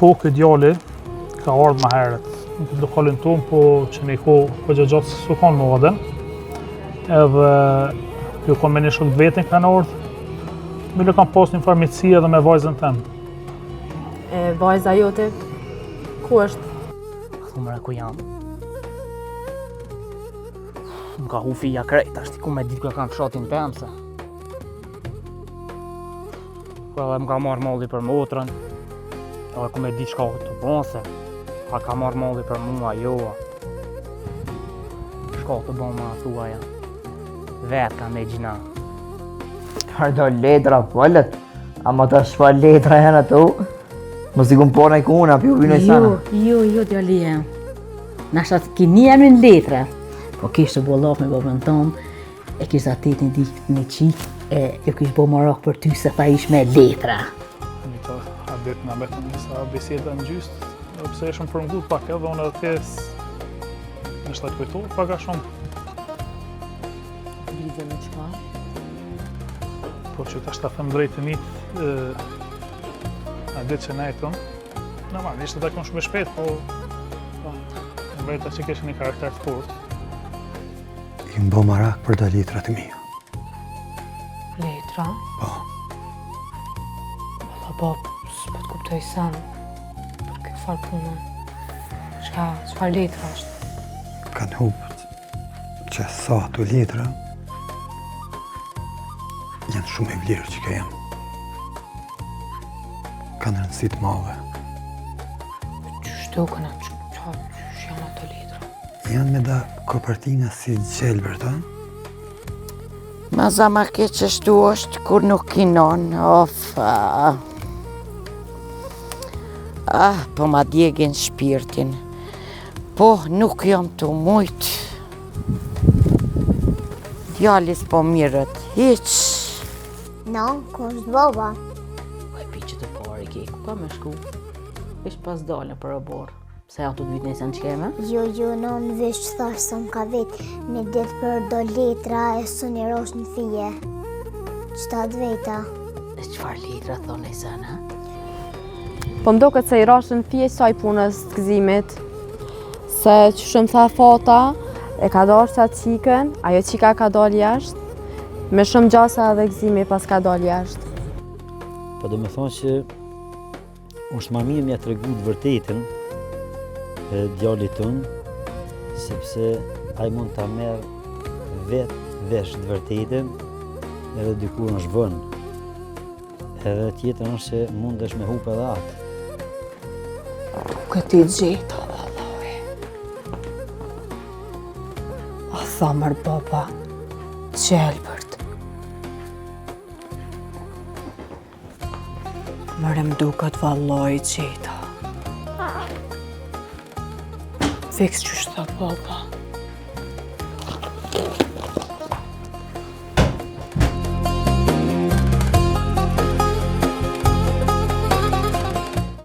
kohë këtë djali ka ardhë më herët në këtë lokalin tonë, po që një kohë po gjatë s'u kanë modën. Edhe ju kam me një shok të vetën kanë ardhë. Mille kam pas një farmitësi edhe me vajzën temë. E vajza jote, ku është? Thumre ku jam. Më ka hu fija krejt, ashti ku me ditë ku e kam fshatin pëmse. Po edhe më ka marrë malli për motrën, edhe ku me ditë shka të bonse, ka marrë malli për mua, joa. Shka të bon ma thuaja, vetë ka me gjina. Ardo letra pëllët, ama ta shfa letra janë ato, mos i kumë porna i kuna, pi u vinoj sana. Jo, djali jem. Nashta kini jam në letra, po kishtë bollaf me babën tonë, e kishtë atit një dikë një qikë, e kishtë bo marak për ty se ta ish me letra. Një të abet në betën njësa beseda në gjystë, pëse e shumë përmgut pak edhe unë edhe tes në shtatë kujtohet pak a shumë. Lidhe me qka? Po që ta shta thëmë drejtë njët, a ditë që nejtën, normalisht të takon shumë shpet, po në brejta që keshë një karakter të fort. I më bo marak për do letrat mija. Letra? Po. Valla bab, s'po të kuptoj sen për këtë farë punë. Çfarë letra është? Kanë hupët që sa të letra janë shumë e vlerë që ka jam. Kanë rëndësit madhe. Qështë do këna, që janë ato letra? Janë me da kopertina si gjelbër, ta? Ma zama keqështu është kur nuk kinon, po ma djegin shpirtin, po nuk jam të mujt. Djalis po mirët, hiq. No, ku është baba? Po e pi që të pari ke, ku ka me shku? Ish pas dalë për e borë. Se ato të vitë nesën që keme? Jo, në në vesh që thash së më ka vetë një ditë për do letra e së një rosh në fije. Qëta të veta? E qëfar letra thonë e sën, ha? Po mdo këtë se i rashën fije saj punës të gëzimit, se që shumë tha fata, e ka darë sa cikën, ajo qika ka dalë jashtë, me shumë gjasa dhe gëzimi pas ka dalë jashtë. Po do me thonë që është ma mirë mja të regu të vërtetën djallit tonë, sepse ai mund ta merë vetë vesh të vërtetën edhe dikur është vënë. Edhe tjetër është që mundesh me hup edhe atë. Këti gjeta, vallaj. A thamër baba, gjelbërt. Mërë më duket vallaj gjeta. Fiks që shta baba.